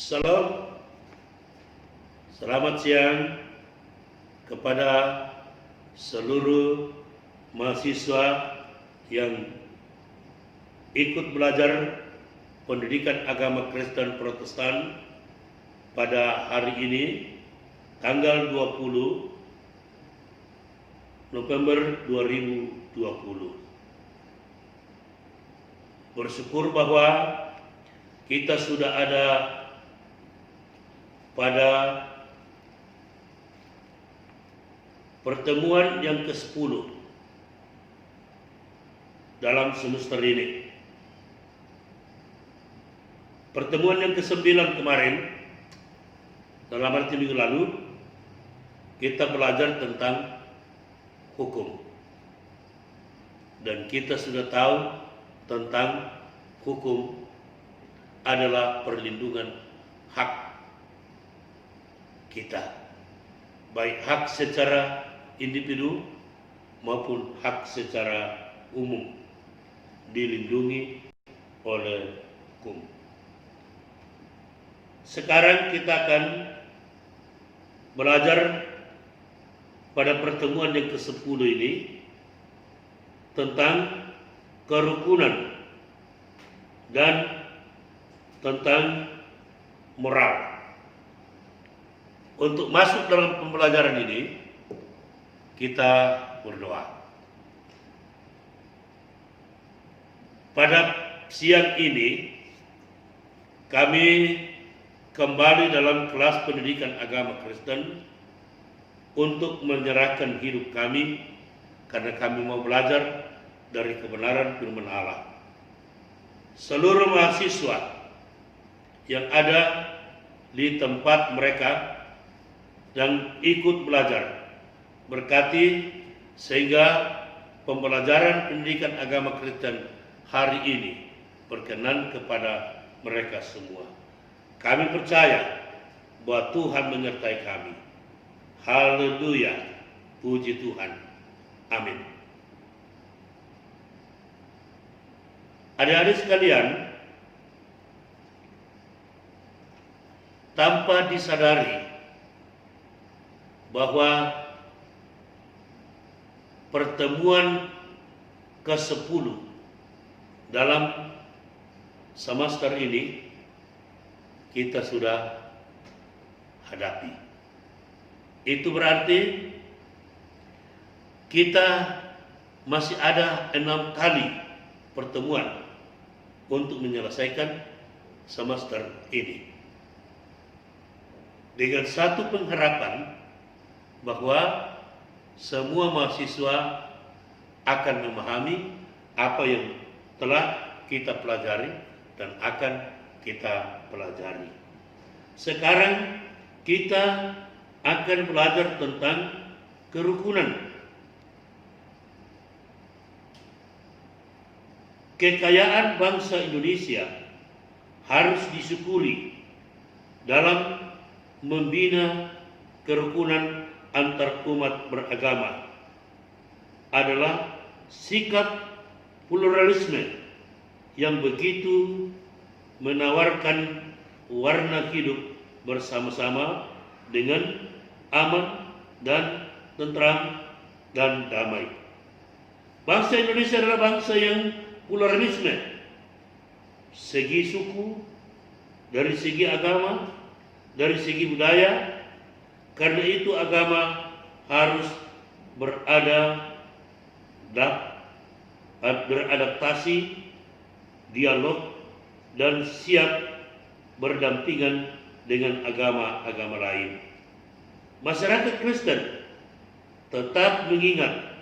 Salam, selamat siang kepada seluruh mahasiswa yang ikut belajar pendidikan agama Kristen Protestan pada hari ini, tanggal 20 November 2020. Bersyukur bahwa kita sudah ada pada pertemuan yang ke-10 dalam semester ini. Pertemuan yang ke-9 kemarin, dalam arti minggu lalu, kita belajar tentang hukum. Dan kita sudah tahu tentang hukum adalah perlindungan hak kita, baik hak secara individu maupun hak secara umum dilindungi oleh hukum. Sekarang kita akan belajar pada pertemuan yang ke-10 ini tentang kerukunan dan tentang moral. Untuk masuk dalam pembelajaran ini, kita berdoa. Pada siang ini, kami kembali dalam kelas pendidikan agama Kristen untuk menyerahkan hidup kami karena kami mau belajar dari kebenaran firman Allah. Seluruh mahasiswa yang ada di tempat mereka dan ikut belajar, berkati sehingga pembelajaran pendidikan agama Kristen hari ini berkenan kepada mereka semua. Kami percaya bahwa Tuhan menyertai kami. Haleluya, puji Tuhan. Amin. Adik-adik sekalian, tanpa disadari bahwa pertemuan ke-10 dalam semester ini kita sudah hadapi. Itu berarti kita masih ada 6 kali pertemuan untuk menyelesaikan semester ini. Dengan satu pengharapan bahwa semua mahasiswa akan memahami apa yang telah kita pelajari dan akan kita pelajari. Sekarang kita akan belajar tentang kerukunan. Kekayaan bangsa Indonesia harus disyukuri dalam membina kerukunan antar umat beragama adalah sikap pluralisme yang begitu menawarkan warna hidup bersama-sama dengan aman dan tentram dan damai. Bangsa Indonesia adalah bangsa yang pluralisme, segi suku, dari segi agama, dari segi budaya. Karena itu agama harus beradaptasi, dialog, dan siap berdampingan dengan agama-agama lain. Masyarakat Kristen tetap mengingat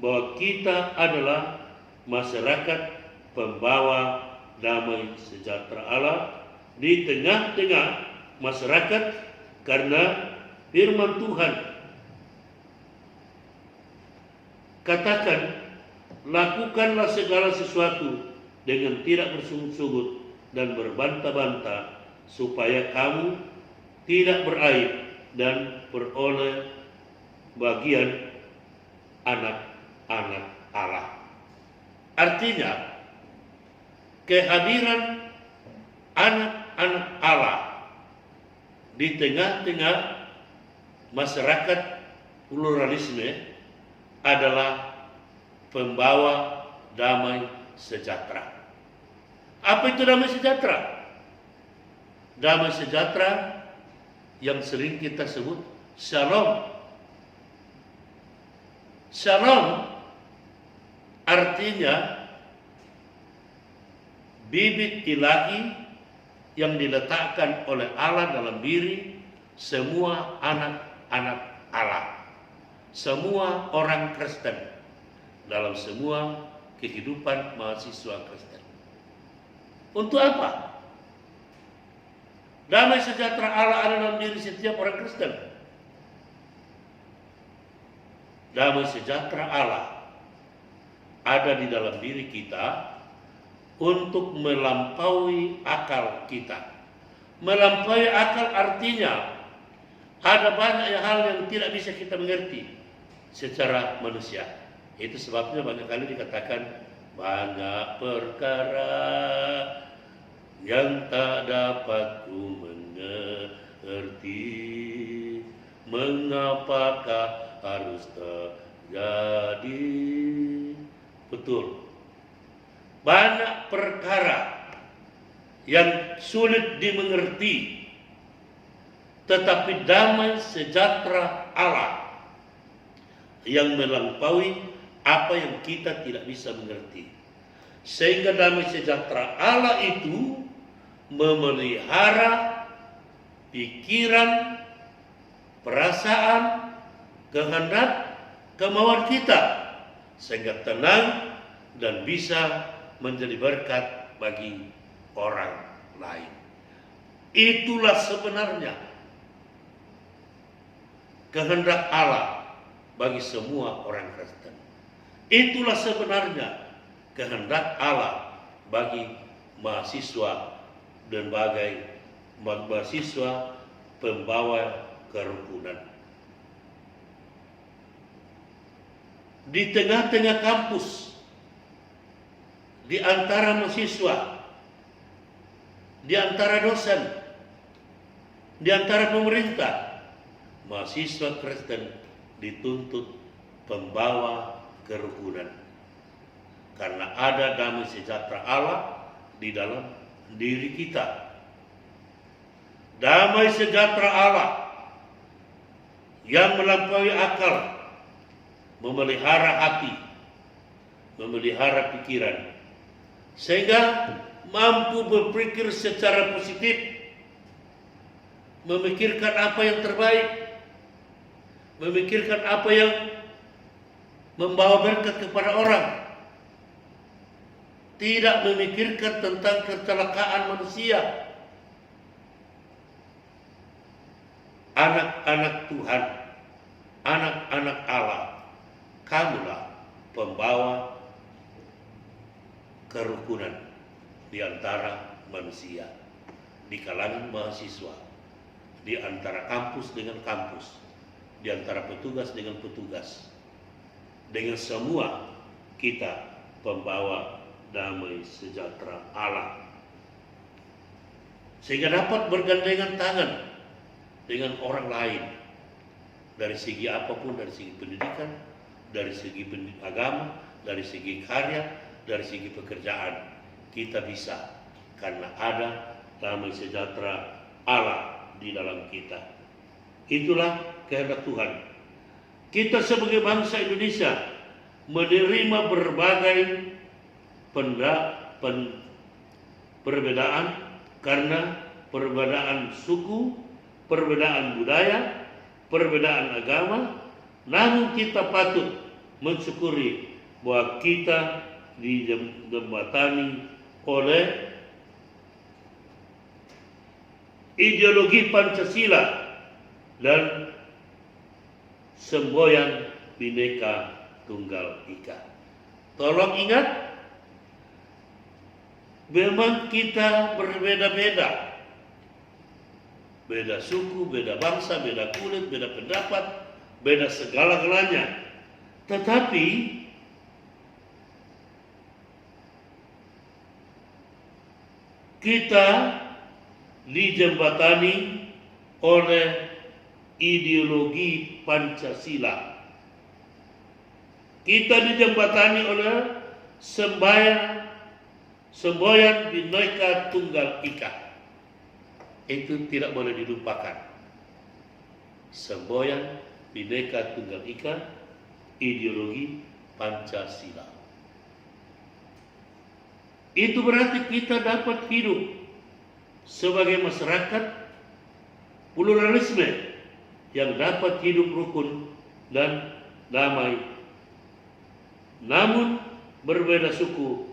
bahwa kita adalah masyarakat pembawa damai sejahtera Allah di tengah-tengah masyarakat, karena firman Tuhan katakan, lakukanlah segala sesuatu dengan tidak bersungut-sungut dan berbantah-bantah, supaya kamu tidak beraib dan beroleh bagian anak-anak Allah. Artinya, kehadiran anak-anak Allah di tengah-tengah masyarakat pluralisme adalah pembawa damai sejahtera. Apa itu damai sejahtera? Damai sejahtera yang sering kita sebut shalom. Shalom artinya bibit ilahi yang diletakkan oleh Allah dalam diri semua anak-anak Allah, semua orang Kristen, dalam semua kehidupan mahasiswa Kristen. Untuk apa? Damai sejahtera Allah ada dalam diri setiap orang Kristen. Damai sejahtera Allah ada di dalam diri kita untuk melampaui akal kita. Melampaui akal artinya ada banyak hal yang tidak bisa kita mengerti secara manusia. Itu sebabnya banyak kali dikatakan banyak perkara yang tak dapat ku mengerti, mengapakah harus terjadi. Betul, banyak perkara yang sulit dimengerti, tetapi damai sejahtera Allah yang melampaui apa yang kita tidak bisa mengerti. Sehingga damai sejahtera Allah itu memelihara pikiran, perasaan, kehendak, kemauan kita sehingga tenang dan bisa menjadi berkat bagi orang lain. Itulah sebenarnya kehendak Allah bagi semua orang Kristen. Itulah sebenarnya kehendak Allah bagi mahasiswa dan bagai mahasiswa pembawa kerukunan. Di tengah-tengah kampus, di antara mahasiswa, di antara dosen, di antara pemerintah, mahasiswa Kristen dituntut pembawa kerukunan. Karena ada damai sejahtera Allah di dalam diri kita. Damai sejahtera Allah yang melampaui akal, memelihara hati, memelihara pikiran, sehingga mampu berpikir secara positif, memikirkan apa yang terbaik, memikirkan apa yang membawa berkat kepada orang, tidak memikirkan tentang kecelakaan manusia. Anak-anak Tuhan, anak-anak Allah, kamulah pembawa kerukunan di antara manusia, di kalangan mahasiswa, di antara kampus dengan kampus, di antara petugas dengan petugas, dengan semua kita pembawa damai sejahtera Allah, sehingga dapat bergandengan tangan dengan orang lain dari segi apapun, dari segi pendidikan, dari segi agama, dari segi karya, dari segi pekerjaan. Kita bisa karena ada damai sejahtera Allah di dalam kita. Itulah kehendak Tuhan. Kita sebagai bangsa Indonesia menerima berbagai perbedaan karena perbedaan suku, perbedaan budaya, perbedaan agama, namun kita patut mensyukuri bahwa kita dijembatani oleh ideologi Pancasila dan semboyan Bhinneka Tunggal Ika. Tolong ingat, memang kita berbeda-beda, beda suku, beda bangsa, beda kulit, beda pendapat, beda segala-galanya. Tetapi kita dijembatani oleh ideologi Pancasila. Kita dijembatani oleh semboyan Bhinneka Tunggal Ika. Itu tidak boleh dilupakan. Semboyan Bhinneka Tunggal Ika, ideologi Pancasila. Itu berarti kita dapat hidup sebagai masyarakat pluralisme yang dapat hidup rukun dan damai, namun berbeda suku,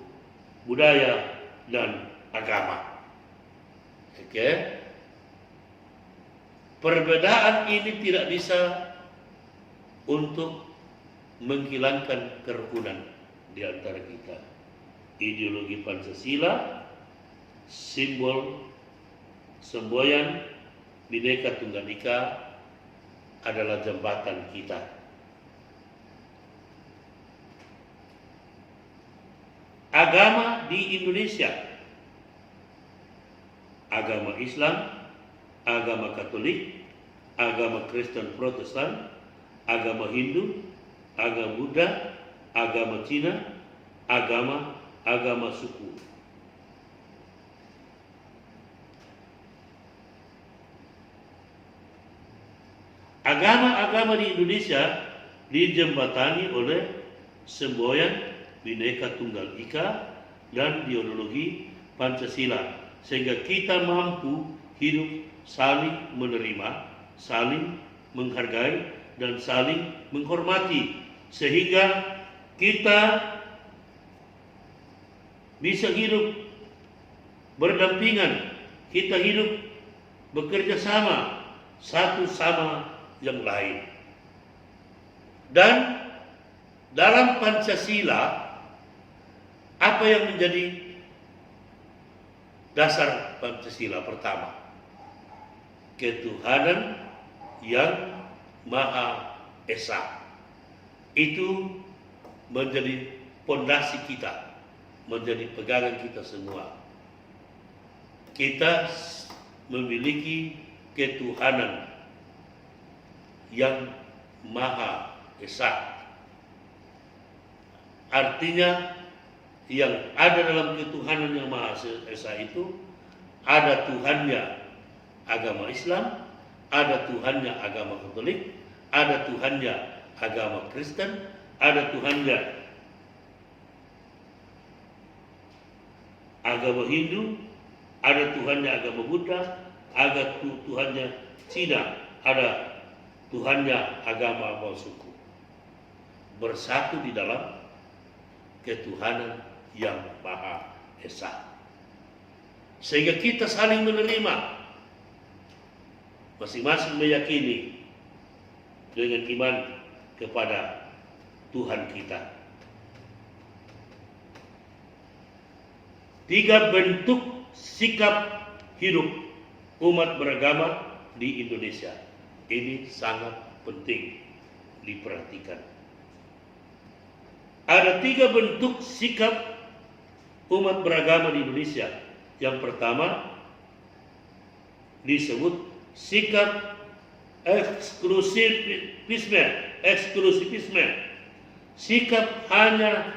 budaya, dan agama. Oke? Perbedaan ini tidak bisa untuk menghilangkan kerukunan di antara kita. Ideologi Pancasila, simbol semboyan Bhinneka Tunggal Ika adalah jembatan kita. Agama di Indonesia, agama Islam, agama Katolik, agama Kristen Protestan, agama Hindu, agama Buddha, agama Cina, agama suku. Agama-agama di Indonesia dijembatani oleh semboyan Bhinneka Tunggal Ika dan ideologi Pancasila, sehingga kita mampu hidup saling menerima, saling menghargai, dan saling menghormati, sehingga kita bisa hidup berdampingan, kita hidup bekerja sama satu sama yang lain. Dan dalam Pancasila, apa yang menjadi dasar Pancasila? Pertama, ketuhanan yang Maha Esa. Itu menjadi pondasi kita, menjadi pegangan kita semua. Kita memiliki ketuhanan yang Maha Esa. Artinya yang ada dalam ketuhanan yang Maha Esa itu ada Tuhannya agama Islam, ada Tuhannya agama Katolik, ada Tuhannya agama Kristen, ada Tuhannya agama Hindu, ada Tuhannya agama Buddha, ada Tuhannya Cina, ada Tuhannya agama atau suku. Bersatu di dalam ketuhanan yang Maha Esa. Sehingga kita saling menerima, masing-masing meyakini dengan iman kepada Tuhan kita. 3 bentuk sikap hidup umat beragama di Indonesia. Ini sangat penting diperhatikan. Ada 3 bentuk sikap umat beragama di Indonesia. Yang pertama disebut sikap eksklusifisme. Sikap hanya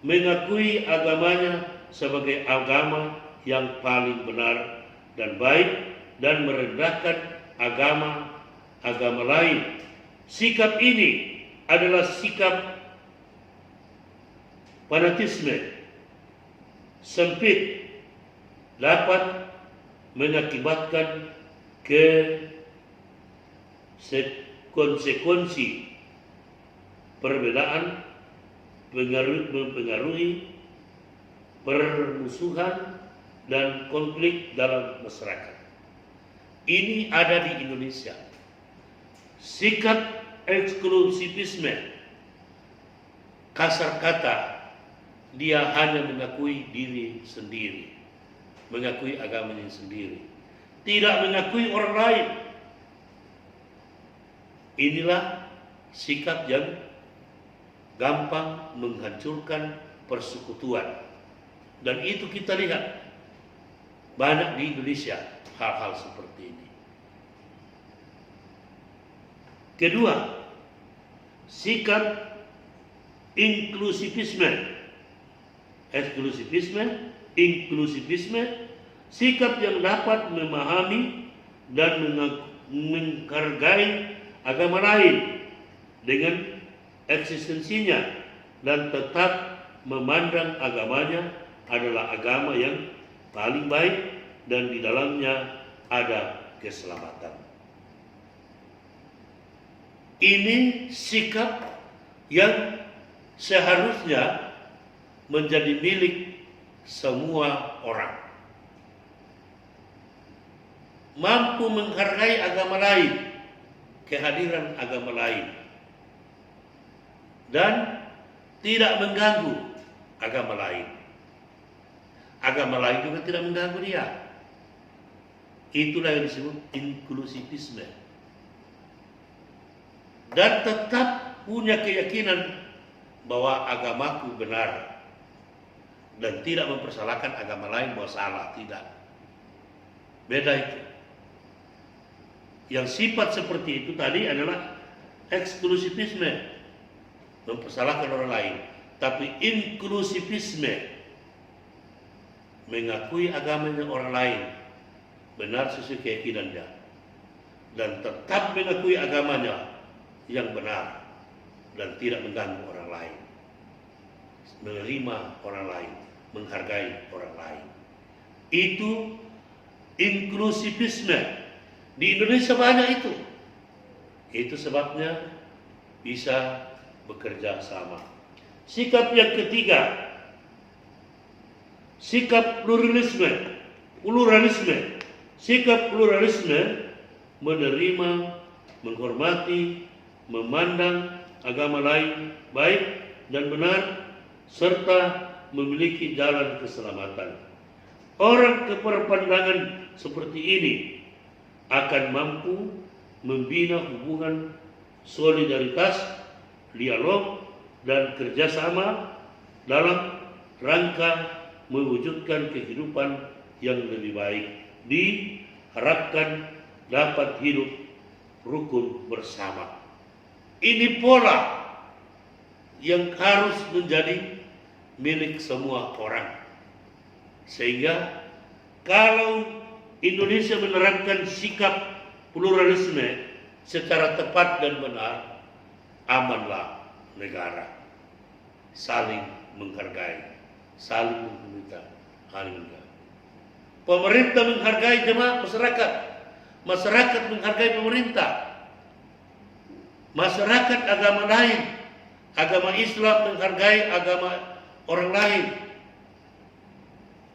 mengakui agamanya sebagai agama yang paling benar dan baik dan merendahkan agama lain. Sikap ini adalah sikap fanatisme sempit, dapat mengakibatkan konsekuensi perbedaan, mempengaruhi permusuhan dan konflik dalam masyarakat. Ini ada di Indonesia. Sikap eksklusifisme, kasar kata, dia hanya mengakui diri sendiri, mengakui agamanya sendiri, tidak mengakui orang lain. Inilah sikap yang gampang menghancurkan persekutuan. Dan itu kita lihat banyak di Indonesia hal-hal seperti ini. Kedua, sikap inklusivisme, eksklusivisme, inklusivisme, sikap yang dapat memahami dan menghargai agama lain dengan eksistensinya dan tetap memandang agamanya adalah agama yang paling baik dan di dalamnya ada keselamatan. Ini sikap yang seharusnya menjadi milik semua orang. Mampu menghargai agama lain, kehadiran agama lain, dan tidak mengganggu agama lain. Agama lain juga tidak mengganggu dia. Itulah yang disebut inklusivisme. Dan tetap punya keyakinan bahwa agamaku benar dan tidak mempersalahkan agama lain bahwa salah, tidak. Beda itu. Yang sifat seperti itu tadi adalah eksklusivisme, mempersalahkan orang lain. Tapi inklusivisme, mengakui agamanya orang lain benar sesuai keyakinannya dan tetap mengakui agamanya yang benar dan tidak mengganggu orang lain, menerima orang lain, menghargai orang lain. Itu inklusivisme. Di Indonesia banyak itu. Itu sebabnya bisa bekerja sama. Sikap yang ketiga, sikap pluralisme. Sikap pluralisme menerima, menghormati, memandang agama lain baik dan benar serta memiliki jalan keselamatan. Orang berpandangan seperti ini akan mampu membina hubungan solidaritas, dialog, dan kerjasama dalam rangka mewujudkan kehidupan yang lebih baik. Diharapkan dapat hidup rukun bersama. Ini pola yang harus menjadi milik semua orang. Sehingga kalau Indonesia menerapkan sikap pluralisme secara tepat dan benar, amanlah negara. Saling menghargai, saling meminta, saling menghargai. Pemerintah menghargai jemaah masyarakat, masyarakat menghargai pemerintah. Masyarakat agama lain, agama Islam menghargai agama orang lain,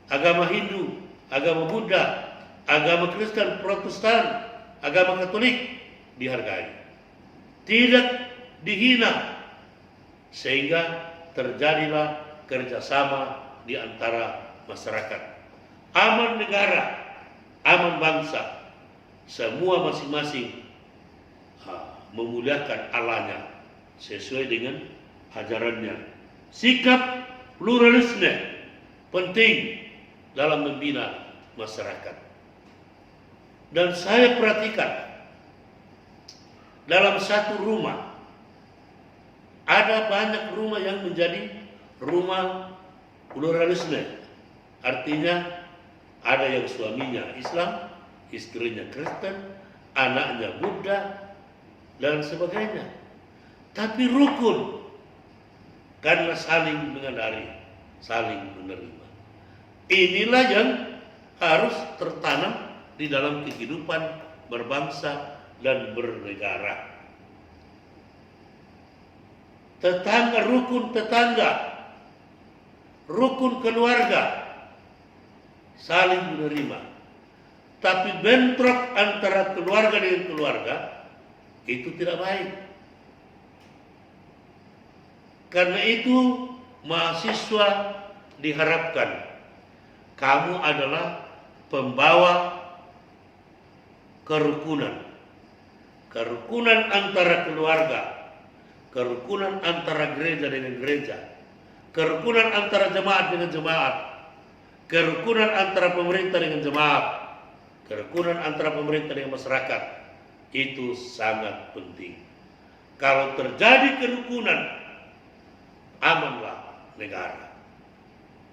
agama Hindu, agama Buddha, agama Kristen, Protestan, agama Katolik dihargai, tidak dihina, sehingga terjadilah kerjasama di antara masyarakat. Aman negara, aman bangsa, semua masing-masing memuliakan Allahnya sesuai dengan ajarannya. Sikap pluralisme penting dalam membina masyarakat. Dan saya perhatikan dalam satu rumah ada banyak rumah yang menjadi rumah pluralisme. Artinya ada yang suaminya Islam, istrinya Kristen, anaknya Buddha, dan sebagainya. Tapi rukun karena saling mengenali, saling menerima. Inilah yang harus tertanam di dalam kehidupan berbangsa dan bernegara. Tetangga, rukun tetangga, rukun keluarga, saling menerima. Tapi bentrok antara keluarga dengan keluarga itu tidak baik. Karena itu mahasiswa diharapkan kamu adalah pembawa kerukunan. Kerukunan antara keluarga, kerukunan antara gereja dengan gereja, kerukunan antara jemaat dengan jemaat, kerukunan antara pemerintah dengan jemaat, kerukunan antara pemerintah dengan masyarakat. Itu sangat penting. Kalau terjadi kerukunan, amanlah negara.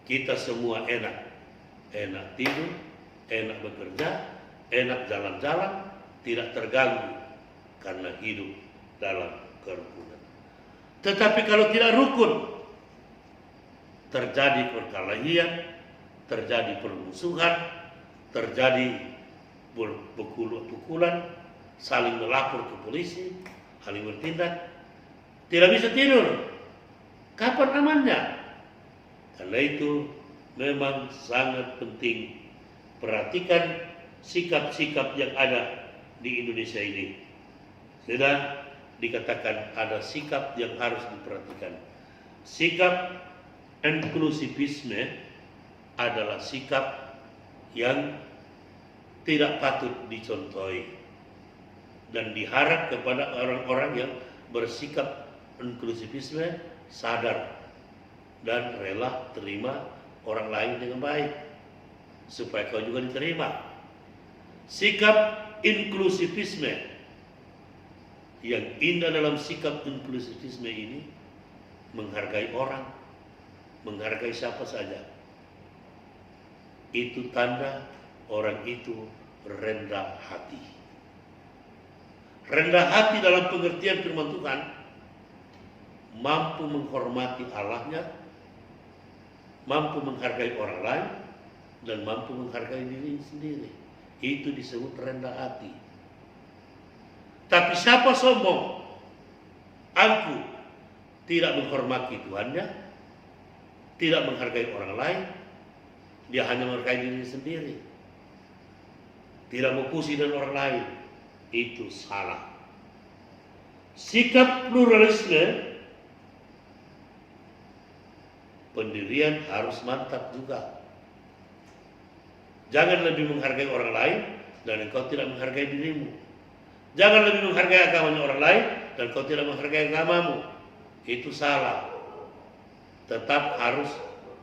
Kita semua enak tidur, enak bekerja, enak jalan-jalan, tidak terganggu karena hidup dalam kerukunan. Tetapi kalau tidak rukun, terjadi perkelahian, terjadi permusuhan, terjadi pukulan, saling melapor ke polisi, saling bertindak, tidak bisa tidur. Kapan amannya? Karena itu memang sangat penting perhatikan sikap-sikap yang ada di Indonesia ini. Sudah dikatakan ada sikap yang harus diperhatikan. Sikap inklusivisme adalah sikap yang tidak patut dicontohi dan diharap kepada orang-orang yang bersikap inklusivisme sadar dan rela terima orang lain dengan baik supaya kau juga diterima. Sikap inklusivisme yang indah dalam sikap inklusivisme ini menghargai orang, menghargai siapa saja. Itu tanda orang itu rendah hati. Rendah hati dalam pengertian firman Tuhan, mampu menghormati Allahnya, mampu menghargai orang lain, dan mampu menghargai diri sendiri. Itu disebut rendah hati. Tapi siapa sombong, aku tidak menghormati Tuhannya, tidak menghargai orang lain, dia hanya menghargai diri sendiri, tidak mau pusing dengan orang lain, itu salah. Sikap pluralisme, pendirian harus mantap juga. Jangan lebih menghargai orang lain dan engkau tidak menghargai dirimu. Jangan lebih menghargai agamanya orang lain dan engkau tidak menghargai agamamu. Itu salah. Tetap harus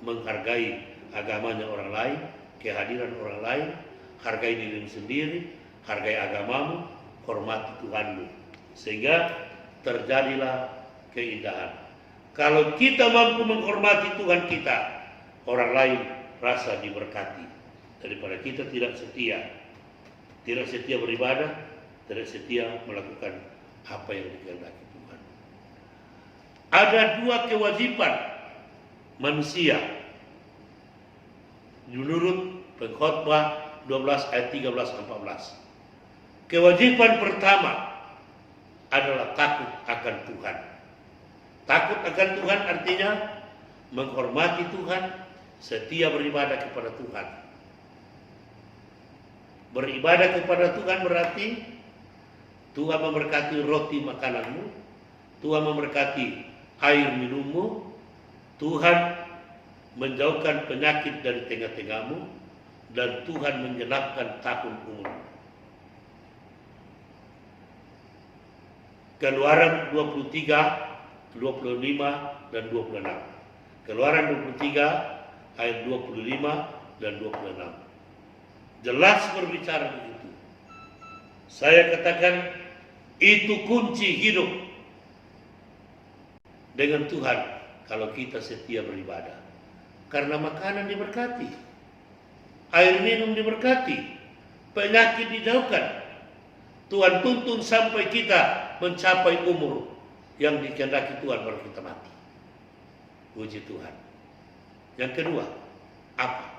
menghargai agamanya orang lain, kehadiran orang lain, hargai dirimu sendiri, hargai agamamu, hormati Tuhanmu. Sehingga terjadilah keindahan. Kalau kita mampu menghormati Tuhan kita, orang lain rasa diberkati. Daripada kita tidak setia beribadah, tidak setia melakukan apa yang dikehendaki Tuhan. Ada dua kewajiban manusia menurut Pengkhotbah 12 ayat 13-14. Kewajiban pertama adalah takut akan Tuhan. Takut akan Tuhan artinya menghormati Tuhan, setia beribadah kepada Tuhan. Beribadah kepada Tuhan berarti Tuhan memberkati roti makananmu, Tuhan memberkati air minummu, Tuhan menjauhkan penyakit dari tengah-tengahmu, dan Tuhan mengenapkan tahun umurmu. Keluaran 23, 25 dan 26. Keluaran 23 ayat 25 dan 26. Jelas berbicara begitu. Saya katakan itu kunci hidup dengan Tuhan kalau kita setia beribadah. Karena makanan diberkati, air minum diberkati, penyakit dijauhkan. Tuhan tuntun sampai kita mencapai umur yang dikehendaki Tuhan baru kita mati. Puji Tuhan. Yang kedua, apa?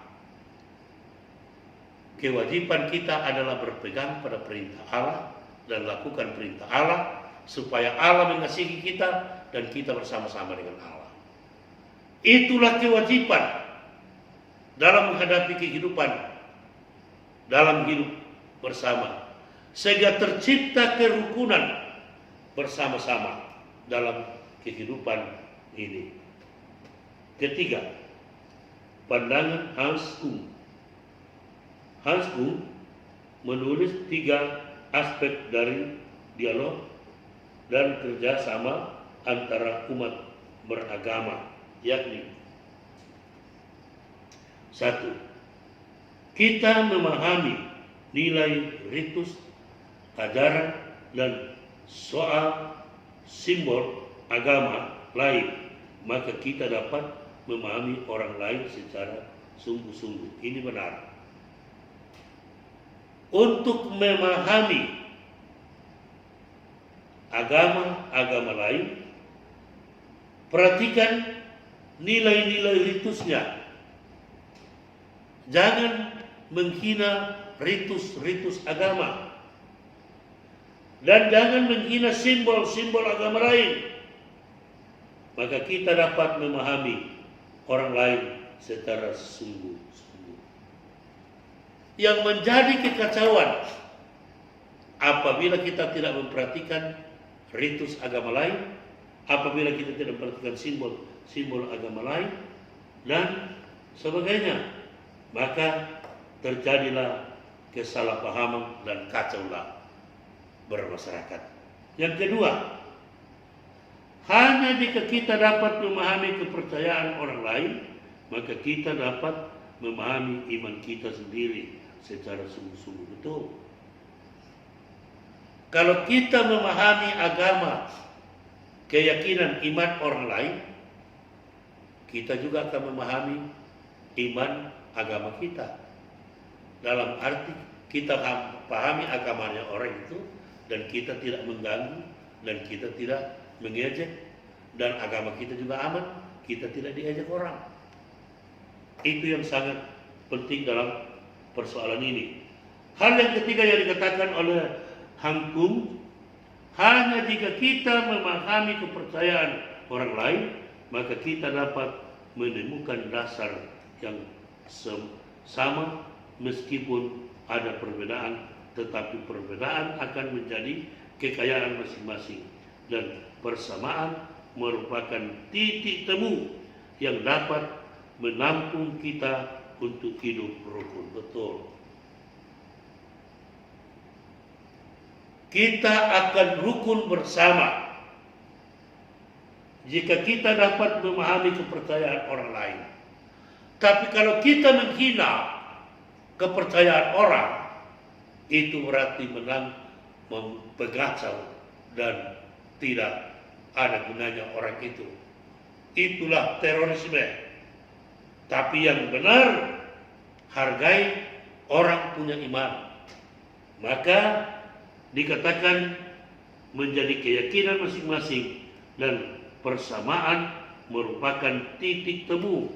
Kewajiban kita adalah berpegang pada perintah Allah dan lakukan perintah Allah supaya Allah mengasihi kita dan kita bersama-sama dengan Allah. Itulah kewajiban dalam menghadapi kehidupan, dalam hidup bersama, sehingga tercipta kerukunan bersama-sama dalam kehidupan ini. Ketiga, pandangan Hans Kung. Hans Kung menulis 3 aspek dari dialog dan kerjasama antara umat beragama, yakni 1. Kita memahami nilai ritus, ajaran, dan soal simbol agama lain, maka kita dapat memahami orang lain secara sungguh-sungguh. Ini benar. Untuk memahami agama-agama lain, perhatikan nilai-nilai ritusnya. Jangan menghina ritus-ritus agama. Dan jangan menghina simbol-simbol agama lain. Maka kita dapat memahami orang lain secara sungguh-sungguh. Yang menjadi kekacauan apabila kita tidak memperhatikan ritus agama lain, apabila kita tidak memperhatikan simbol agama lain dan sebagainya, maka terjadilah kesalahpahaman dan kacaulah bermasyarakat. Yang kedua, hanya jika kita dapat memahami kepercayaan orang lain, maka kita dapat memahami iman kita sendiri secara sungguh-sungguh betul. Kalau kita memahami agama, keyakinan, iman orang lain, kita juga akan memahami iman agama kita. Dalam arti kita pahami agamanya orang itu, dan kita tidak mengganggu, dan kita tidak mengejek, dan agama kita juga aman, kita tidak diejek orang. Itu yang sangat penting dalam persoalan ini. Hal yang ketiga yang dikatakan oleh Han Kung, hanya jika kita memahami kepercayaan orang lain, maka kita dapat menemukan dasar yang sama meskipun ada perbedaan, tetapi perbedaan akan menjadi kekayaan masing-masing dan persamaan merupakan titik temu yang dapat menampung kita untuk hidup rukun. Betul. Kita akan rukun bersama jika kita dapat memahami kepercayaan orang lain. Tapi kalau kita menghina kepercayaan orang, itu berarti mempegacau dan tidak ada gunanya orang itu. Itulah terorisme. Tapi yang benar, hargai orang punya iman. Maka dikatakan menjadi keyakinan masing-masing dan persamaan merupakan titik temu.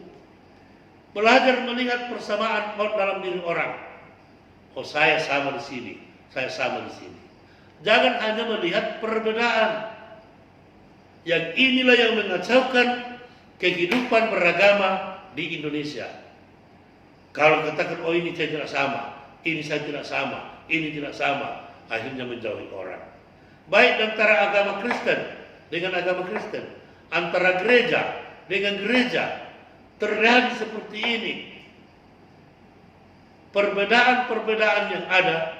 Belajar melihat persamaan dalam diri orang. Oh, saya sama di sini, saya sama di sini. Jangan hanya melihat perbedaan. Yang inilah yang mengacaukan kehidupan beragama di Indonesia. Kalau katakan, oh ini saya tidak sama, ini saya tidak sama, ini tidak sama, akhirnya menjauhi orang. Baik antara agama Kristen dengan agama Kristen, antara gereja dengan gereja, terjadi seperti ini. Perbedaan-perbedaan yang ada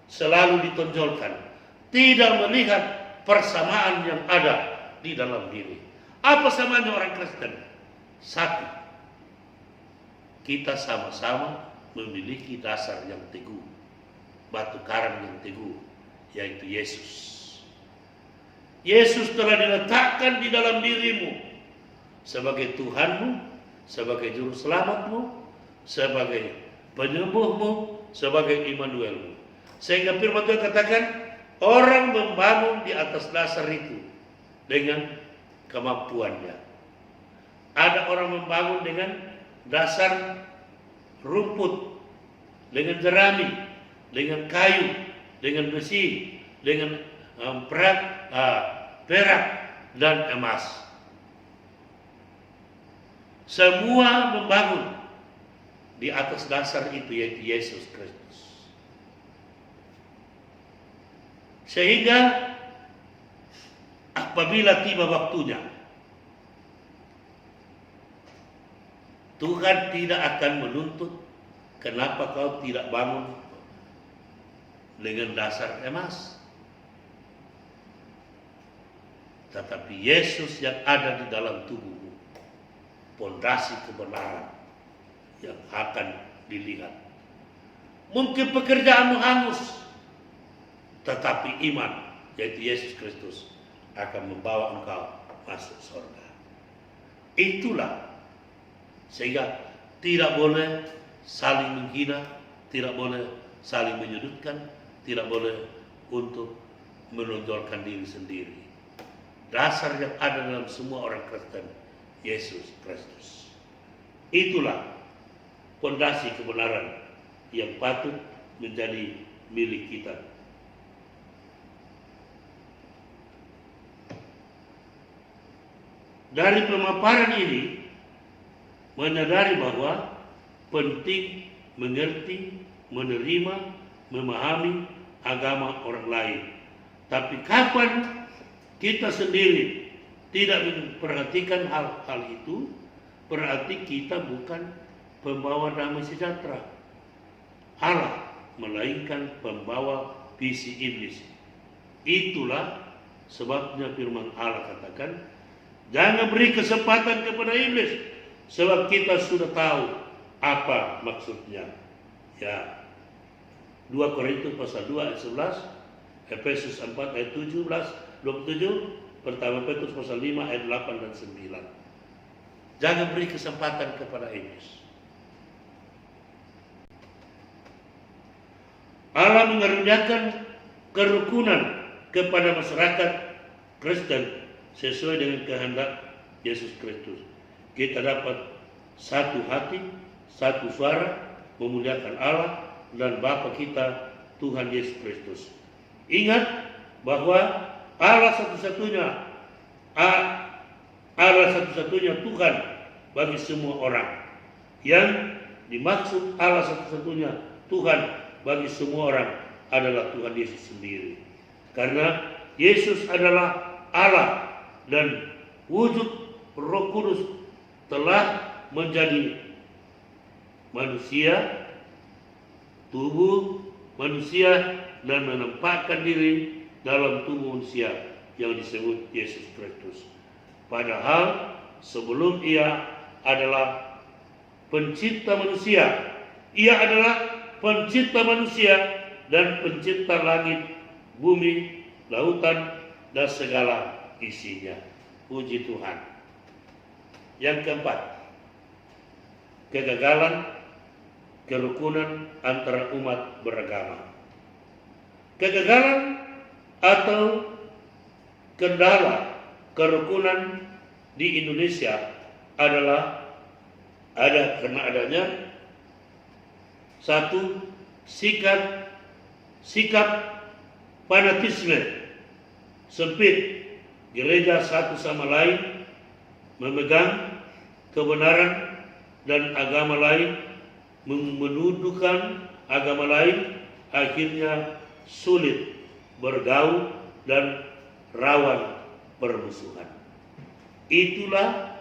selalu ditonjolkan, tidak melihat persamaan yang ada di dalam diri. Apa samanya orang Kristen? Satu, kita sama-sama memiliki dasar yang teguh, batu karang yang teguh, yaitu Yesus. Yesus telah diletakkan di dalam dirimu sebagai Tuhanmu, sebagai juru selamatmu, sebagai penyembuhmu, sebagai Immanuelmu. Sehingga firman Tuhan katakan, orang membangun di atas dasar itu dengan kemampuannya. Ada orang membangun dengan dasar rumput, dengan jerami, dengan kayu, dengan besi, dengan perak dan emas. Semua membangun di atas dasar itu, yaitu Yesus Kristus. Sehingga apabila tiba waktunya, Tuhan tidak akan menuntut kenapa kau tidak bangun dengan dasar emas. Tetapi Yesus yang ada di dalam tubuhmu, pondasi kebenaran yang akan dilihat. Mungkin pekerjaanmu hangus, tetapi iman, yaitu Yesus Kristus, akan membawa engkau masuk surga. Itulah, sehingga tidak boleh saling menghina, tidak boleh saling menyudutkan, tidak boleh untuk menonjolkan diri sendiri. Dasar yang ada dalam semua orang Kristen, Yesus Kristus. Itulah fondasi kebenaran yang patut menjadi milik kita. Dari pemaparan ini, menyadari bahwa penting mengerti, menerima, memahami agama orang lain. Tapi kapan kita sendiri tidak memperhatikan hal-hal itu, berarti kita bukan pembawa damai sejahtera Allah, melainkan pembawa visi iblis. Itulah sebabnya firman Allah katakan, jangan beri kesempatan kepada iblis, sebab kita sudah tahu apa maksudnya. Ya, 2 Korintus pasal 2 ayat 11, Efesus 4 ayat 17, 27, pertama Petrus pasal 5 ayat 8 dan 9. Jangan beri kesempatan kepada iblis. Allah mengaruniakan kerukunan kepada masyarakat Kristen sesuai dengan kehendak Yesus Kristus. Kita dapat satu hati, satu suara, memuliakan Allah dan Bapa kita, Tuhan Yesus Kristus. Ingat bahwa Allah satu-satunya Tuhan bagi semua orang. Yang dimaksud Allah satu-satunya Tuhan bagi semua orang adalah Tuhan Yesus sendiri. Karena Yesus adalah Allah dan wujud Roh Kudus telah menjadi manusia, tubuh manusia, dan menempatkan diri dalam tubuh manusia yang disebut Yesus Kristus. Padahal sebelum ia adalah pencipta manusia, ia adalah pencipta manusia dan pencipta langit, bumi, lautan, dan segala isinya. Puji Tuhan. Yang keempat, kegagalan kerukunan antara umat beragama. Kegagalan atau kendala kerukunan di Indonesia adalah karena adanya satu, sikap fanatisme sempit gereja satu sama lain, memegang kebenaran dan agama lain, menuduhkan agama lain, akhirnya sulit bergaul dan rawan permusuhan. Itulah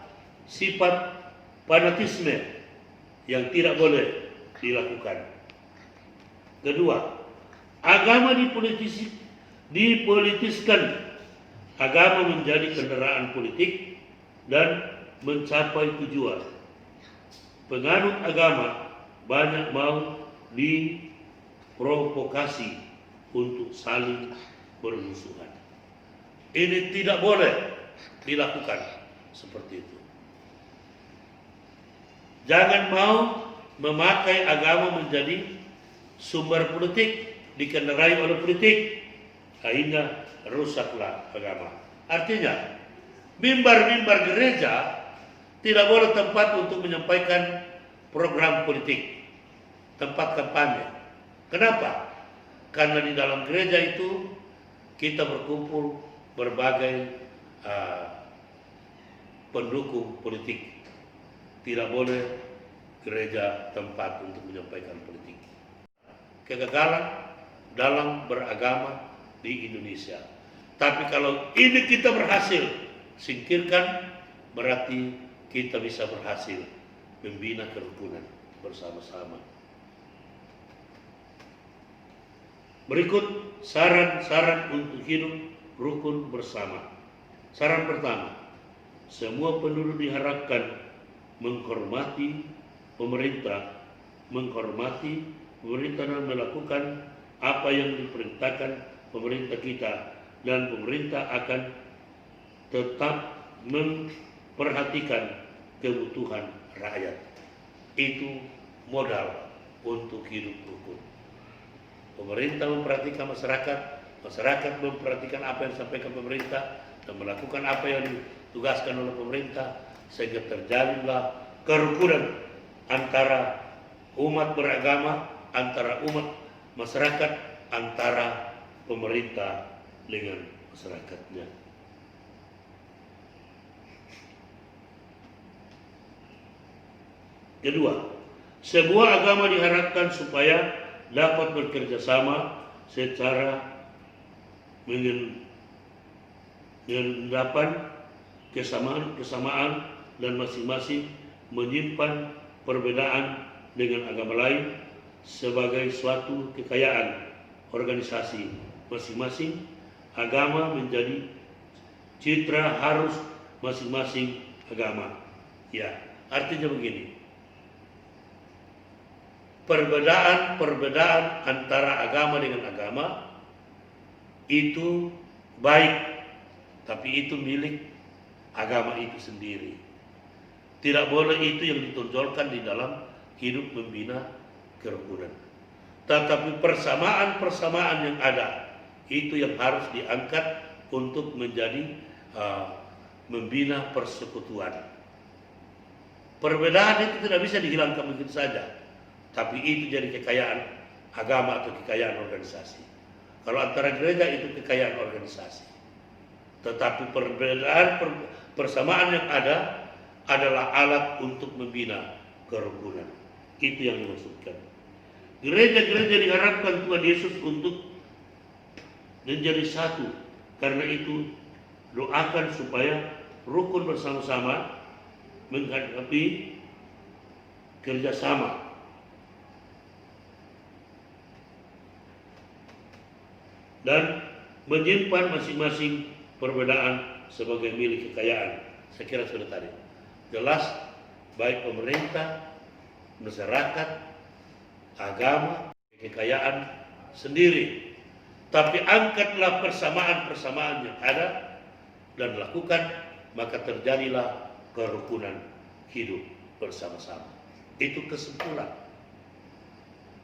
sifat fanatisme yang tidak boleh dilakukan. Kedua, agama dipolitiskan. Agama menjadi kendaraan politik dan mencapai tujuan. Penganut agama banyak mau diprovokasi untuk saling bermusuhan. Ini tidak boleh dilakukan seperti itu. Jangan mau memakai agama menjadi sumber politik, dikendarai oleh politik, akhirnya rusaklah agama. Artinya, mimbar-mimbar gereja tidak boleh tempat untuk menyampaikan program politik, tempat kampanye. Kenapa? Karena di dalam gereja itu kita berkumpul berbagai pendukung politik. Tidak boleh gereja tempat untuk menyampaikan politik. Kegagalan dalam beragama di Indonesia. Tapi kalau ini kita berhasil singkirkan, berarti kita bisa berhasil membina kerukunan bersama-sama. Berikut saran-saran untuk hidup rukun bersama. Saran pertama, semua penduduk diharapkan menghormati pemerintah dan melakukan apa yang diperintahkan pemerintah kita, dan pemerintah akan tetap memperhatikan kebutuhan rakyat. Itu modal untuk hidup rukun. Pemerintah memperhatikan masyarakat, masyarakat memperhatikan apa yang disampaikan pemerintah dan melakukan apa yang ditugaskan oleh pemerintah, sehingga terjalinlah kerukunan antara umat beragama, antara umat masyarakat, antara pemerintah dengan masyarakatnya. Kedua, sebuah agama diharapkan supaya dapat bekerja sama secara mengendapan kesamaan dan masing-masing menyimpan perbedaan dengan agama lain sebagai suatu kekayaan organisasi masing-masing. Agama menjadi citra harus masing-masing agama. Ya, artinya begini. Perbedaan antara agama dengan agama itu baik, tapi itu milik agama itu sendiri. Tidak boleh itu yang ditonjolkan di dalam hidup membina kerukunan. Tetapi persamaan-persamaan yang ada itu yang harus diangkat untuk menjadi membina persekutuan. Perbedaan itu tidak bisa dihilangkan begitu saja, tapi itu jadi kekayaan agama atau kekayaan organisasi. Kalau antara gereja itu kekayaan organisasi. Tetapi persamaan yang ada adalah alat untuk membina kerukunan. Itu yang dimaksudkan. Gereja-gereja diharapkan Tuhan Yesus untuk menjadi satu. Karena itu doakan supaya rukun bersama-sama menghadapi kerjasama. Dan menyimpan masing-masing perbedaan sebagai milik kekayaan. Saya kira sudah tadi jelas, baik pemerintah, masyarakat, agama, kekayaan sendiri. Tapi angkatlah persamaan-persamaan yang ada dan lakukan, maka terjadilah kerukunan hidup bersama-sama. Itu kesimpulan.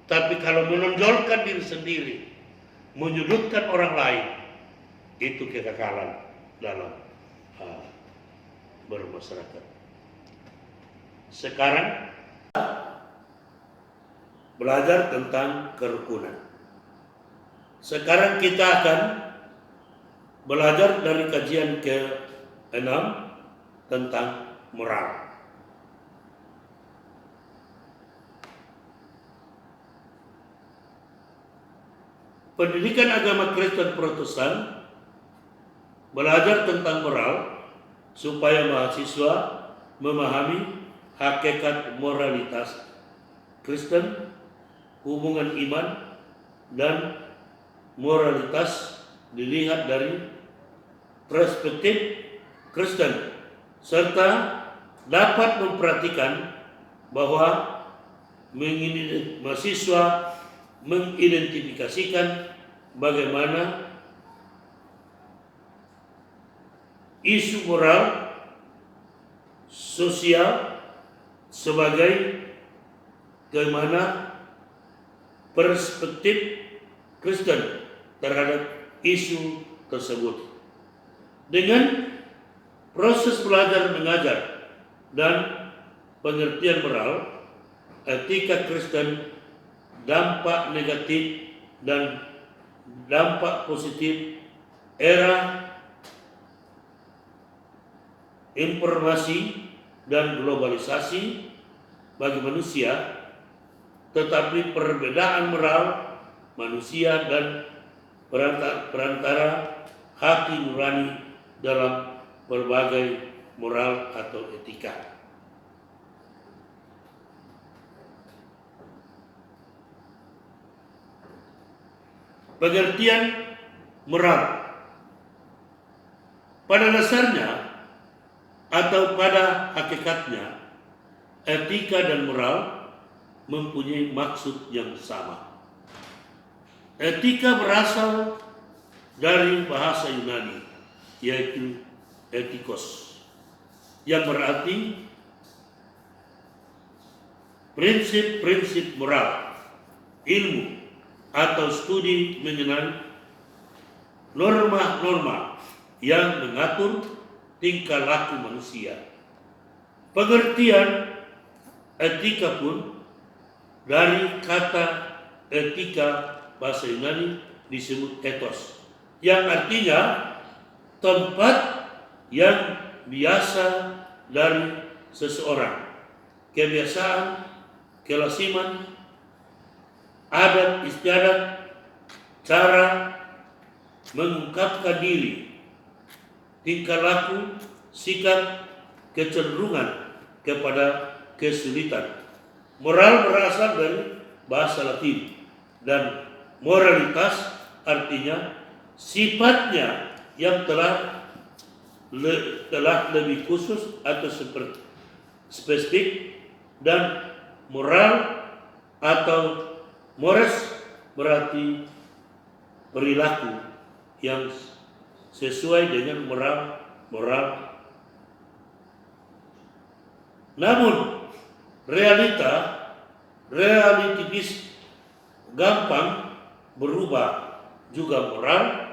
Tapi kalau menonjolkan diri sendiri, menyudutkan orang lain, itu kegagalan dalam bermasyarakat. Sekarang belajar tentang kerukunan. Sekarang kita akan belajar dari kajian ke-6 tentang moral. Pendidikan agama Kristen Protestan belajar tentang moral supaya mahasiswa memahami hakikat moralitas Kristen, hubungan iman dan moralitas dilihat dari perspektif Kristen, serta dapat memperhatikan bahwa mahasiswa mengidentifikasikan bagaimana isu moral sosial sebagai bagaimana perspektif Kristen terhadap isu tersebut. Dengan proses belajar mengajar dan pengertian moral, etika Kristen, dampak negatif dan dampak positif era informasi dan globalisasi bagi manusia, tetapi perbedaan moral manusia dan perantara hati nurani dalam berbagai moral atau etika. Pengertian moral pada dasarnya atau pada hakikatnya, etika dan moral mempunyai maksud yang sama. Etika berasal dari bahasa Yunani, yaitu ethikos, yang berarti prinsip-prinsip moral, ilmu, atau studi mengenai norma-norma yang mengatur tingkah laku manusia. Pengertian etika pun dari kata etika bahasa Yunani disebut ethos, yang artinya tempat yang biasa dari seseorang, kebiasaan, kelasiman, adat istiadat, cara mengungkapkan diri, tingkah laku, sikap, kecenderungan kepada kesulitan. Moral berasal dari bahasa Latin, dan moralitas artinya sifatnya yang telah lebih khusus atau spesifik, dan moral atau mores berarti perilaku yang sesuai dengan moral. Namun relativis gampang berubah juga moral,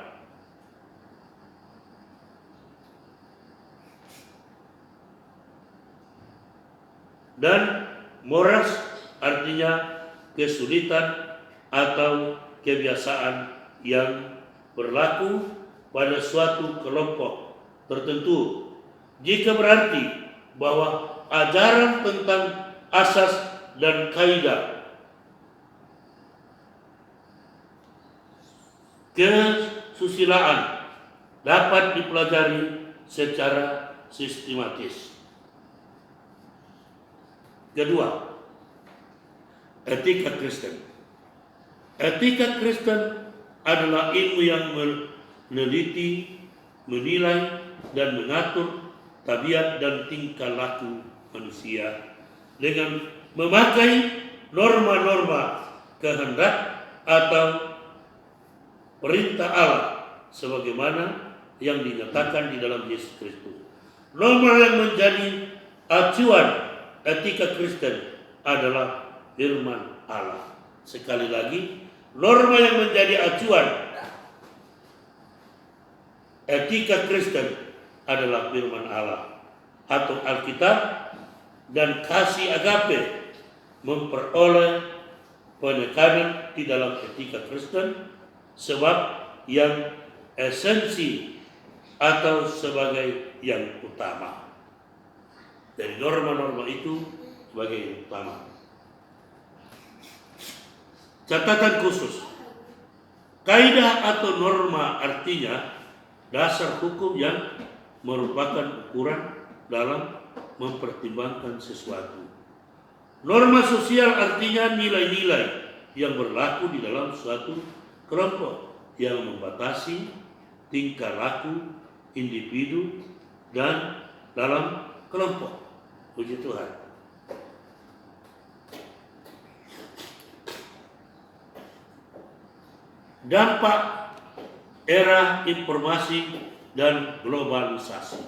dan mores artinya kesulitan atau kebiasaan yang berlaku pada suatu kelompok tertentu. Jika berarti bahwa ajaran tentang asas dan kaidah kesusilaan dapat dipelajari secara sistematis. Kedua, etika Kristen. Etika Kristen adalah ilmu yang meneliti, menilai, dan mengatur tabiat dan tingkah laku manusia dengan memakai norma-norma kehendak atau perintah Allah sebagaimana yang dinyatakan di dalam Yesus Kristus. Norma yang menjadi acuan etika Kristen adalah firman Allah. Sekali lagi, norma yang menjadi acuan etika Kristen adalah firman Allah atau Alkitab, dan kasih agape memperoleh penekanan di dalam etika Kristen sebab yang esensi atau sebagai yang utama. Dari norma-norma itu sebagai yang utama. Catatan khusus, kaidah atau norma artinya dasar hukum yang merupakan ukuran dalam mempertimbangkan sesuatu. Norma sosial artinya nilai-nilai yang berlaku di dalam suatu kelompok yang membatasi tingkah laku individu dan dalam kelompok. Puji Tuhan. Dampak era informasi dan globalisasi.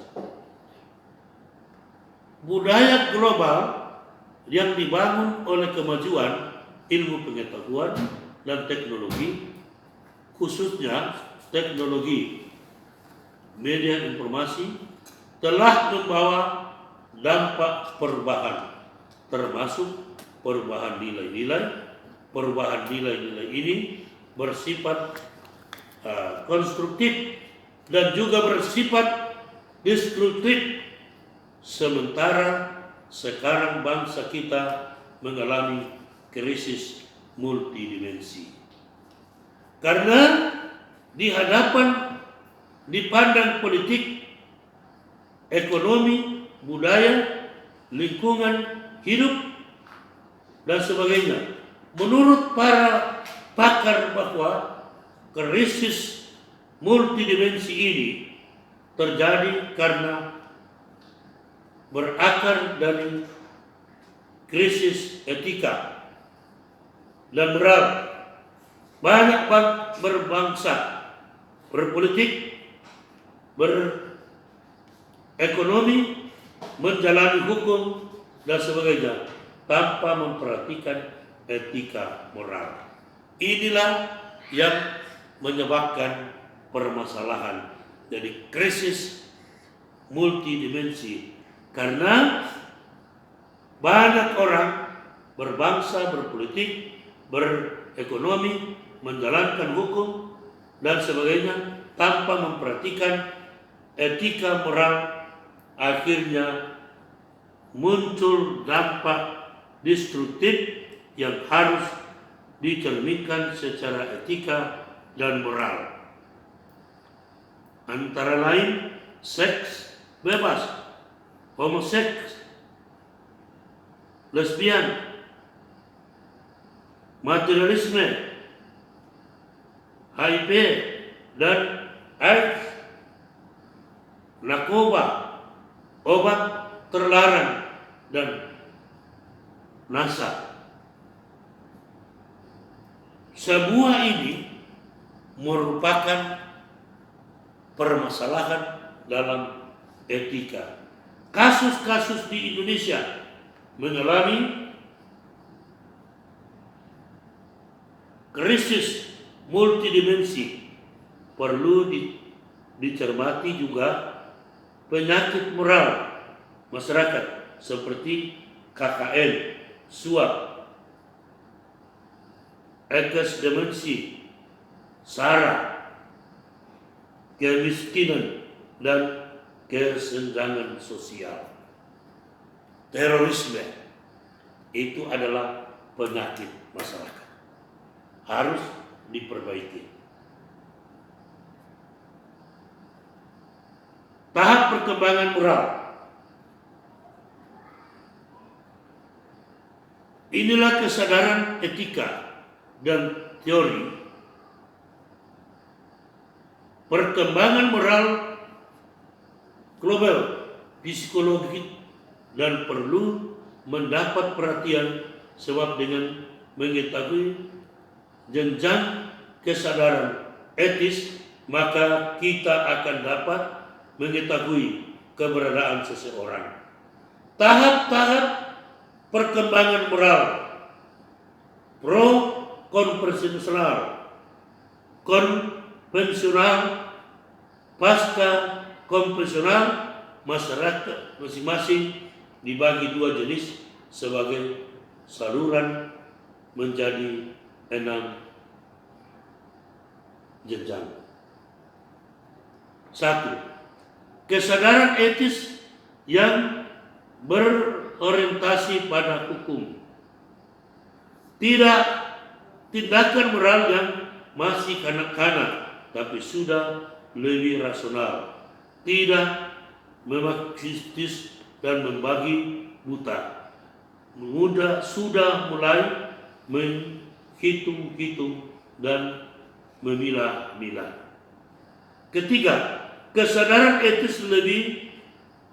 Budaya global yang dibangun oleh kemajuan ilmu pengetahuan dan teknologi, khususnya teknologi media informasi, telah membawa dampak perubahan, termasuk perubahan nilai-nilai. Perubahan nilai-nilai ini bersifat konstruktif dan juga bersifat destruktif. Sementara sekarang bangsa kita mengalami krisis multidimensi. Karena dipandang politik, ekonomi, budaya, lingkungan hidup, dan sebagainya. Menurut para pakar bahwa krisis multidimensi ini terjadi karena berakar dari krisis etika dan moral. Banyak berbangsa, berpolitik, ekonomi, menjalani hukum, dan sebagainya tanpa memperhatikan etika moral. Inilah yang menyebabkan permasalahan jadi krisis multidimensi, karena banyak orang berbangsa, berpolitik, berekonomi, menjalankan hukum dan sebagainya tanpa memperhatikan etika moral, akhirnya muncul dampak destruktif yang harus dicerminkan secara etika dan moral. Antara lain seks bebas, homoseks, lesbian, materialisme, HIV dan AIDS, narkoba, obat terlarang, dan nasab. Semua ini merupakan permasalahan dalam etika. Kasus-kasus di Indonesia mengalami krisis multidimensi. Perlu dicermati juga penyakit moral masyarakat seperti KKN, suap, AIDS demensi, SARA, kemiskinan dan kesenjangan sosial. Terorisme itu adalah penyakit masyarakat, harus diperbaiki. Tahap perkembangan moral. Inilah kesadaran etika dan teori. Perkembangan moral global, psikologi, dan perlu mendapat perhatian sebab dengan mengetahui jenjang kesadaran etis, maka kita akan dapat mengetahui keberadaan seseorang. Tahap-tahap perkembangan moral: pro-konvensional, konvensional, pasca konvensional. Masyarakat masing-masing dibagi dua jenis sebagai saluran menjadi 6 jenjang. 1. Kesadaran etis yang berorientasi pada hukum. Tidak tindakan moral yang masih kanak-kanak tapi sudah lebih rasional. Tidak memaksis dan membagi buta. Sudah mulai menghitung-hitung dan memilah-milah. Ketiga, kesadaran etis lebih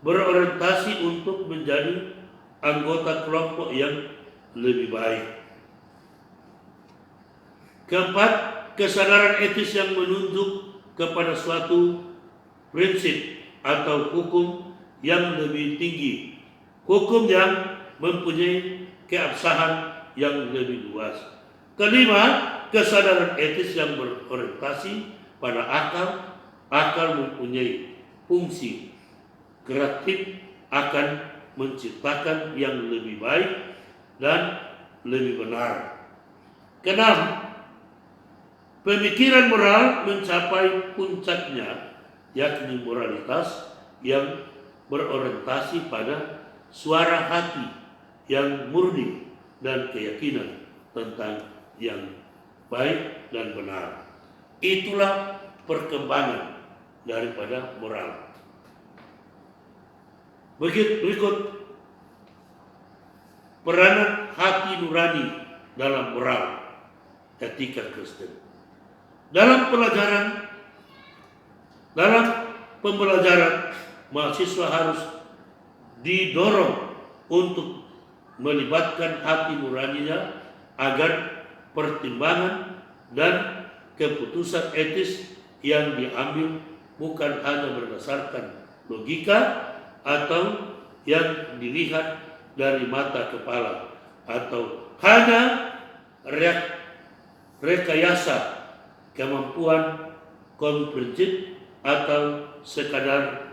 berorientasi untuk menjadi anggota kelompok yang lebih baik. Keempat, kesadaran etis yang menunjuk kepada suatu prinsip atau hukum yang lebih tinggi, hukum yang mempunyai keabsahan yang lebih luas. Kelima, kesadaran etis yang berorientasi pada akal mempunyai fungsi kreatif, akan menciptakan yang lebih baik dan lebih benar. Keenam, pemikiran moral mencapai puncaknya, yakni moralitas yang berorientasi pada suara hati yang murni dan keyakinan tentang yang baik dan benar. Itulah perkembangan daripada moral. Berikut peranan hati nurani dalam moral etika Kristen. Dalam pembelajaran, mahasiswa harus didorong untuk melibatkan hati nuraninya agar pertimbangan dan keputusan etis yang diambil bukan hanya berdasarkan logika atau yang dilihat dari mata kepala, atau hanya rekayasa kemampuan komprehensif, atau sekadar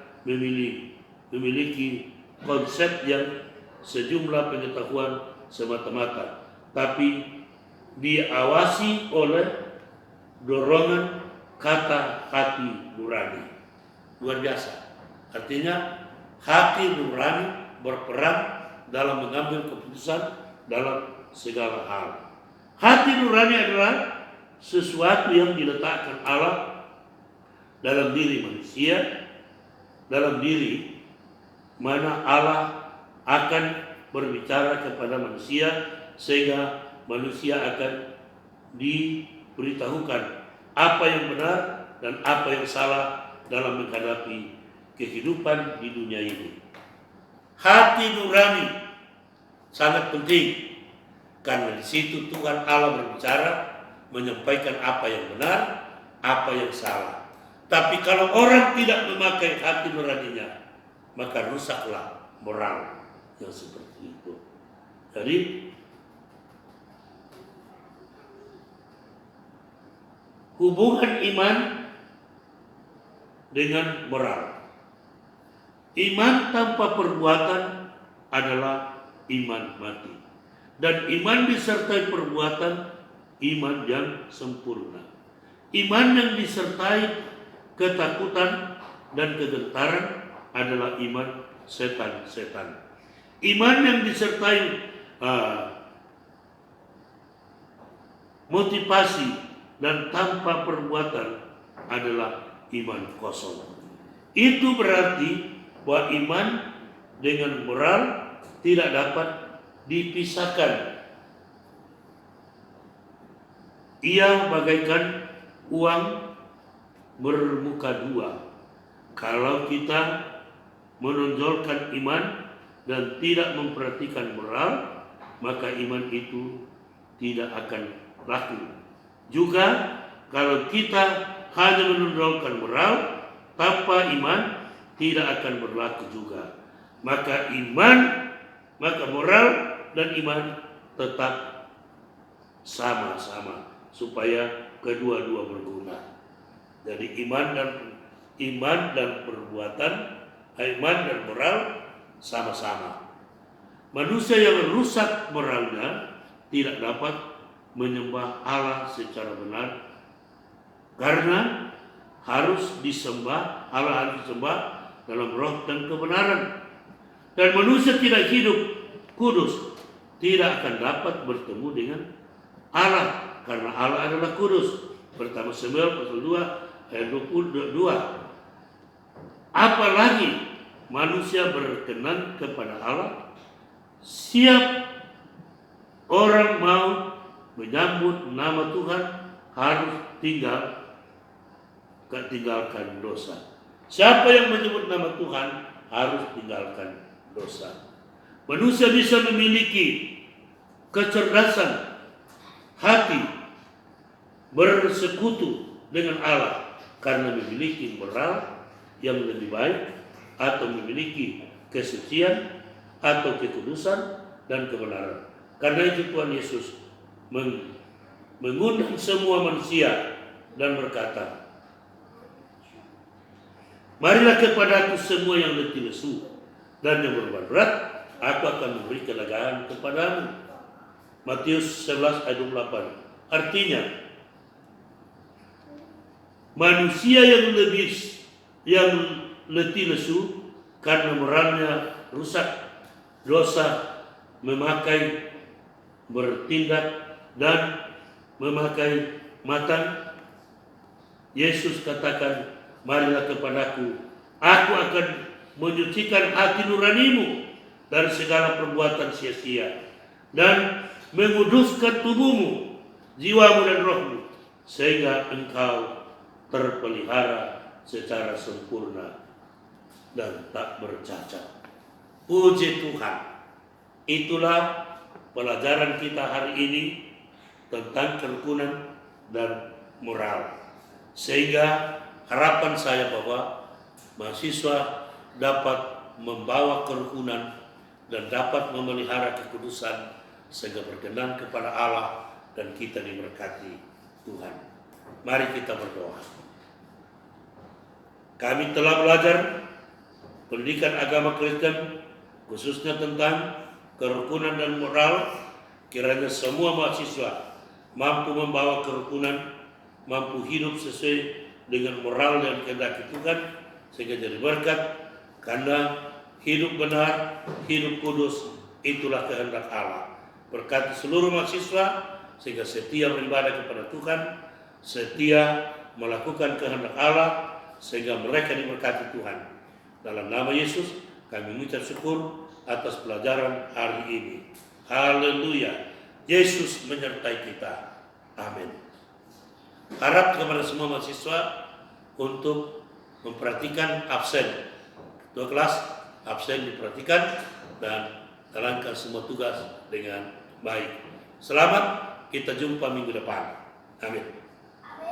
memiliki konsep yang sejumlah pengetahuan semata-mata, tapi diawasi oleh dorongan kata hati nurani. Luar biasa. Artinya hati nurani berperan dalam mengambil keputusan dalam segala hal. Hati nurani adalah sesuatu yang diletakkan Allah dalam diri manusia, dalam diri mana Allah akan berbicara kepada manusia, sehingga manusia akan diberitahukan apa yang benar dan apa yang salah dalam menghadapi kehidupan di dunia ini. Hati nurani sangat penting, karena di situ Tuhan Allah berbicara, menyampaikan apa yang benar, apa yang salah. Tapi kalau orang tidak memakai hati nuraninya, maka rusaklah moral yang seperti itu. Jadi hubungan iman dengan moral. Iman tanpa perbuatan adalah iman mati. Dan iman disertai perbuatan, iman yang sempurna. Iman yang disertai ketakutan dan kegentaran adalah iman setan-setan. Iman yang disertai motivasi dan tanpa perbuatan adalah iman kosong. Itu berarti bahwa iman dengan moral tidak dapat dipisahkan. Ia bagaikan uang bermuka dua. Kalau kita menonjolkan iman dan tidak memperhatikan moral, maka iman itu tidak akan laku. Juga kalau kita hanya menonjolkan moral tanpa iman, tidak akan berlaku juga. Maka moral dan iman tetap sama-sama supaya kedua-dua berguna. Jadi iman dan perbuatan, iman dan moral sama-sama. Manusia yang rusak moralnya tidak dapat menyembah Allah secara benar, karena harus disembah, Allah harus disembah dalam roh dan kebenaran. Dan manusia tidak hidup kudus tidak akan dapat bertemu dengan Allah, karena Allah adalah kudus. Pertama Samuel pasal 2 ayat 22. Apalagi manusia berkenan kepada Allah, siap orang mau menyambut nama Tuhan harus tinggalkan dosa. Siapa yang menyebut nama Tuhan harus tinggalkan dosa. Manusia bisa memiliki kecerdasan hati bersekutu dengan Allah karena memiliki moral yang lebih baik, atau memiliki kesucian atau kekudusan dan kebenaran. Karena itu Tuhan Yesus mengundang semua manusia dan berkata, marilah kepadaku semua yang letih lesu dan yang beban berat, aku akan memberi kelegaan kepadamu. Matius 11 ayat 28. Artinya, manusia yang letih lesu karena moralnya rusak, dosa, memakai, bertindak dan memakai matang, Yesus katakan, marilah kepadaku, aku akan menyucikan hati nuranimu dari segala perbuatan sia-sia dan menguduskan tubuhmu, jiwamu dan rohmu, sehingga engkau terpelihara secara sempurna dan tak bercacat. Puji Tuhan. Itulah pelajaran kita hari ini tentang kerukunan dan moral. Sehingga harapan saya bahwa mahasiswa dapat membawa kerukunan dan dapat memelihara kekudusan sehingga berkenan kepada Allah dan kita diberkati Tuhan. Mari kita berdoa. Kami telah belajar pendidikan agama Kristen, khususnya tentang kerukunan dan moral. Kiranya semua mahasiswa mampu membawa kerukunan, mampu hidup sesuai dengan moral dan kehendak Tuhan, sehingga jadi berkat, karena hidup benar, hidup kudus, itulah kehendak Allah. Berkati seluruh mahasiswa sehingga setia beribadah kepada Tuhan, setia melakukan kehendak Allah, sehingga mereka diberkati Tuhan. Dalam nama Yesus kami mengucap syukur atas pelajaran hari ini. Haleluya. Yesus menyertai kita. Amin. Harap kepada semua mahasiswa untuk memperhatikan absen. Ketua kelas absen diperhatikan dan jalankan semua tugas dengan baik. Selamat, kita jumpa minggu depan. Amin.